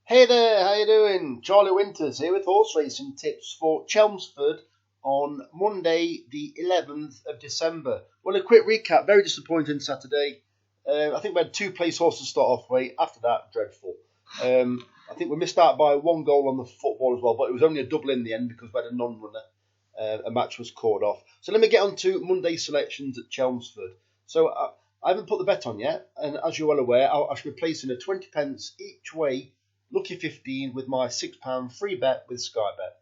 Hey there, how you doing? Charlie Winters here with horse racing tips for Chelmsford on Monday the 11th of December. Well, a quick recap, very disappointing Saturday. I think we had two place horses start off way. After that, dreadful. I think we missed out by one goal on the football as well, but it was only a double in the end because we had a non-runner. A match was called off. So let me get on to Monday selections at Chelmsford. So I haven't put the bet on yet, and as you're well aware, I should be placing a 20 pence each way Lucky 15 with my £6 free bet with Sky Bet.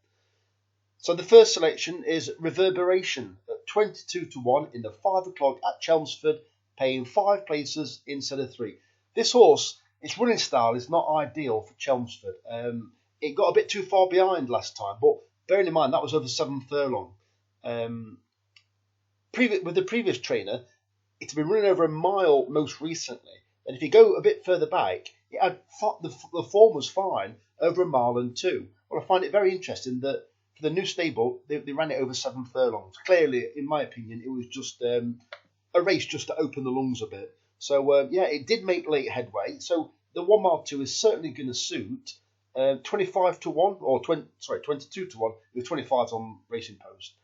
So the first selection is Reverberation at 22 to 1 in the 5 o'clock at Chelmsford, paying 5 places instead of 3. This horse, its running style is not ideal for Chelmsford. It got a bit too far behind last time, but bearing in mind that was over 7 furlong. With the previous trainer, it's been running over a mile most recently. And if you go a bit further back, the form was fine over a mile and 2. Well, I find it very interesting that for the new stable, they ran it over 7 furlongs. Clearly, in my opinion, it was just a race just to open the lungs a bit. So, yeah, it did make late headway. So the 1 mile 2 is certainly going to suit 25 to 1, or 22 to 1, with 25s on Racing Post.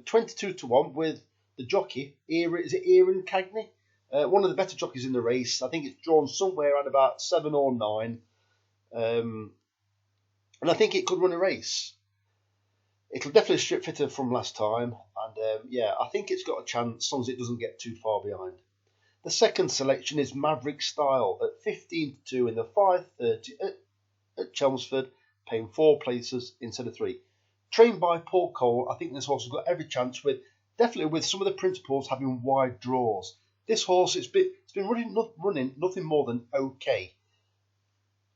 22 to 1 with the jockey, is it Aaron Cagney? One of the better jockeys in the race. I think it's drawn somewhere at about 7 or 9. And I think it could run a race. It'll definitely strip fitter from last time. And yeah, I think it's got a chance as long as it doesn't get too far behind. The second selection is Maverick Style at 15 to 2 in the 5:30 at Chelmsford, paying 4 places instead of 3. Trained by Paul Cole, I think this horse has got every chance definitely with some of the principals having wide draws. This horse, it's been running nothing more than okay.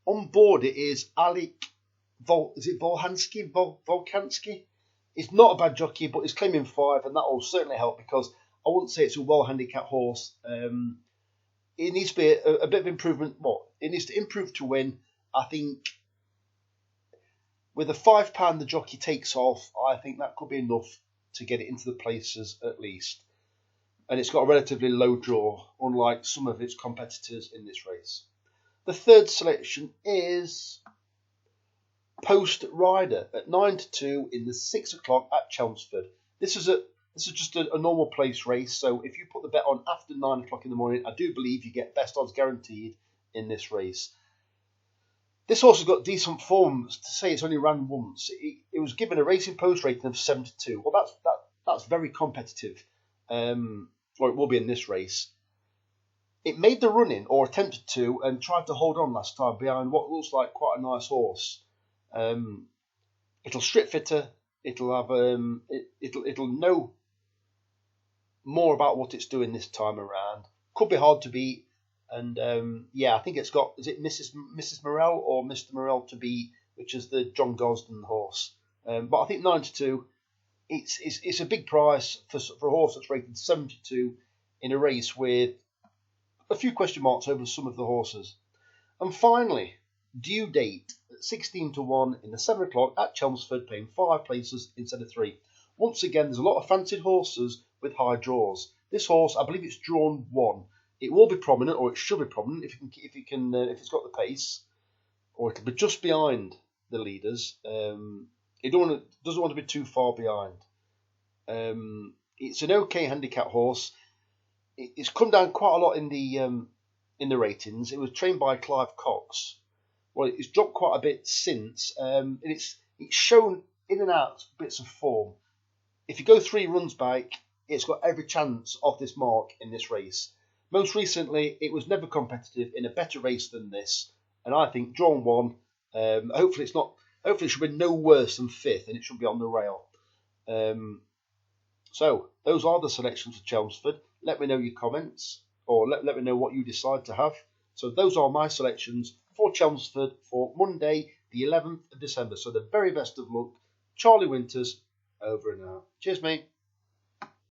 On board it is Alec Volkansky? It's not a bad jockey, but it's claiming 5, and that will certainly help because I wouldn't say it's a well-handicapped horse. It needs to be a bit of improvement. It needs to improve to win. I think with the £5 the jockey takes off, I think that could be enough to get it into the places at least. And it's got a relatively low draw, unlike some of its competitors in this race. The third selection is Post Rider at 9 to 2 in the 6 o'clock at Chelmsford. This is just a normal place race, so if you put the bet on after 9 o'clock in the morning, I do believe you get best odds guaranteed in this race. This horse has got decent form. To say it's only ran once, it was given a Racing Post rating of 72. Well, that's very competitive. Or it will be in this race. It made the run-in, or attempted to, and tried to hold on last time behind what looks like quite a nice horse. It'll strip fitter. It'll have it'll know more about what it's doing this time around. Could be hard to beat, and yeah, I think it's got, is it Mrs. Morel or Mr. Morel to beat, which is the John Gosden horse. But I think 9 to 2. It's a big price for a horse that's rated 72 in a race with a few question marks over some of the horses. And finally, Due Date at 16 to 1 in the 7 o'clock at Chelmsford, paying 5 places instead of 3. Once again, there's a lot of fancied horses with high draws. This horse, I believe it's drawn 1. It will be prominent, or it should be prominent if it's got the pace, or it'll be just behind the leaders. It doesn't want to be too far behind. It's an okay handicap horse. It's come down quite a lot in the ratings. It was trained by Clive Cox. Well, it's dropped quite a bit since, and it's shown in and out bits of form. If you go 3 runs back, it's got every chance of this mark in this race. Most recently, it was never competitive in a better race than this, and I think drawn 1. Hopefully it should be no worse than 5th, and it should be on the rail. So those are the selections for Chelmsford. Let me know your comments, or let me know what you decide to have. So those are my selections for Chelmsford for Monday, the 11th of December. So the very best of luck. Charlie Winters, over and out. Cheers, mate.